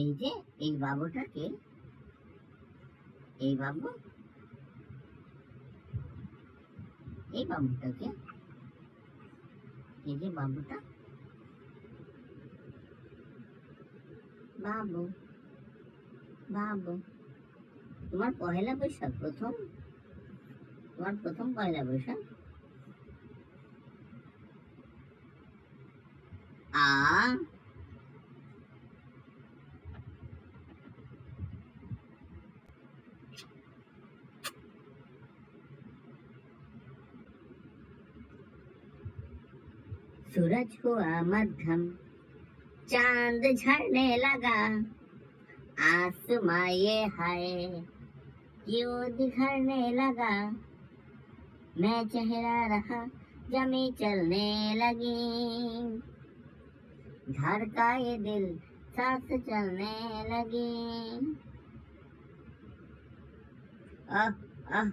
এই যে এই বাবুটাকে, এই বাবু, এই বাবুটাকে, এই যে বাবুটা, বাবু বাবু, তোমার পহেলা বৈশাখ প্রথম, তোমার প্রথম পয়লা বৈশাখ। আ सूरज हुआ मध्यम, चांद झड़ने लगा, आसमां ये हाय क्यों बिखरने लगा, मैं चेहरा रहा जमी चलने लगी, धड़का ये दिल सांस चलने लगी। आह आह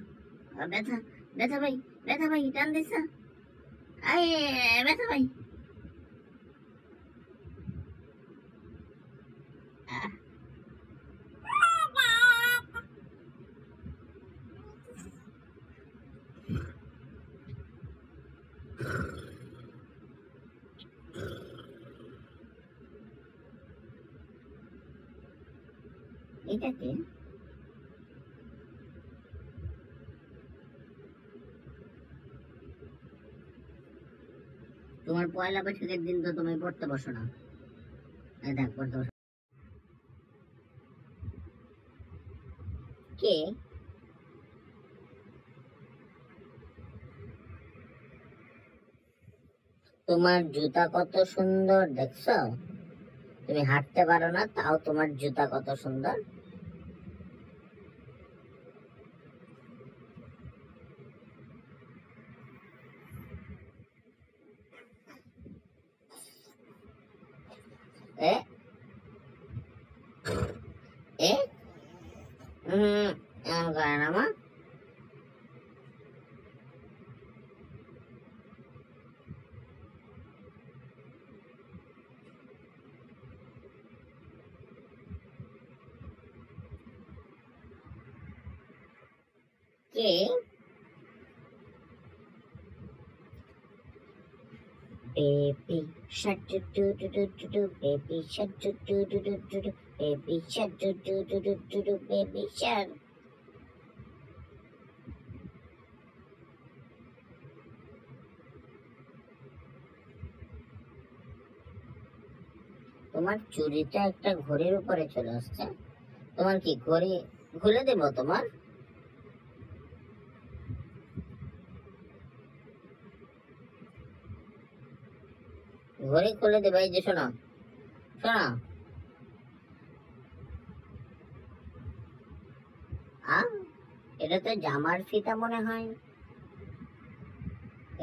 ব্যথা ব্যথা ভাই, ব্যথা ভাই, টান দিস না, ব্যথা ভাই। এটাকে তোমার পয়লা বৈশাখের দিন তো তুমি পড়তে বসো না, দেখ পড়তে বসো। কে? তোমার জুতা কত সুন্দর দেখছো, তুমি হাঁটতে পারো না তাও তোমার জুতা কত সুন্দর। এ এ এমন করে না মা। কে? Baby shark do do do do do do, baby shark do do do do do do, baby shark do do do do do do, baby shark. তোমার চুরিটা একটা ঘড়ির উপরে চলে আসছে, তোমার কি ঘড়ি খুলে দেব? তোমার ঘড়ি খুলে দেবে। এই যে শোনো শোনো, এটা তো জামার ফিতা মনে হয়,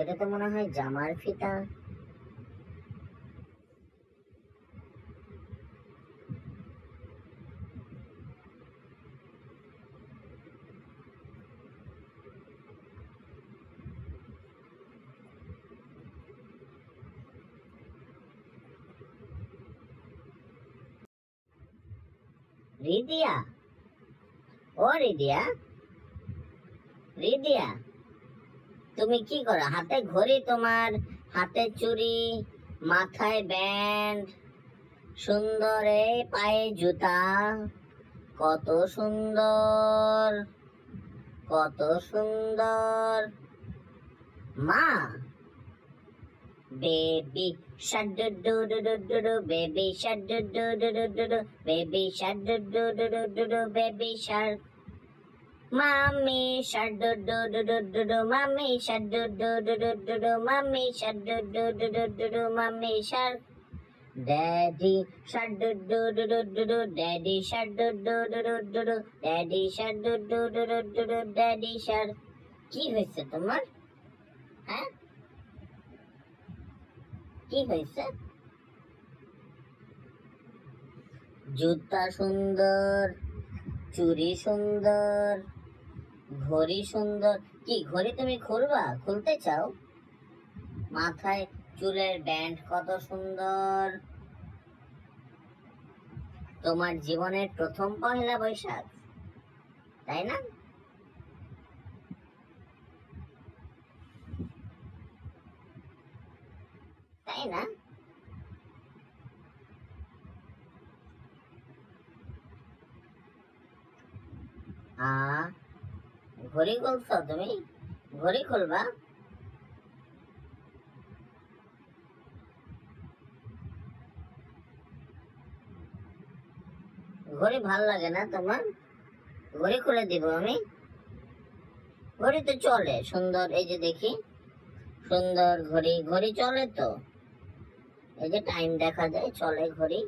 এটা তো মনে হয় জামার ফিতা। রিদিয়া, ও রিদিয়া, রিদিয়া, তুমি কি করো? হাতে ঘড়ি তোমার, হাতে চুড়ি, মাথায় ব্যান্ড, সুন্দর এই পায়ে জুতা, কত সুন্দর, কত সুন্দর। মা, baby shark do do do do do do, baby shark do do do do do do, baby shark do do do do do do, baby shark. Mummy shark do do do do do do, mummy shark do do do do do do, mummy shark do do do do do do, mummy shark. Daddy shark do do do do do do, daddy shark do do do do do do, daddy shark do do do do do do, daddy শাক। কি হয়েছে তোমার? হ্যাঁ, কি হয়েছে? জুতা সুন্দর, চুড়ি সুন্দর, ঘড়ি সুন্দর। কি ঘড়ি তুমি খুলবা? খুলতে চাও? মাথায় চুলের ব্যান্ড কত সুন্দর, তোমার জীবনের প্রথম পহেলা বৈশাখ, তাই না? তাই না? ঘড়ি খুলছো তুমি? ঘড়ি খুলবা? ঘড়ি ভাল লাগে না তোমার? ঘড়ি খুলে দিব আমি। ঘড়ি তো চলে সুন্দর, এই যে দেখি সুন্দর ঘড়ি, ঘড়ি চলে তো, এই যে টাইম দেখা যায়, চলে ঘড়ি।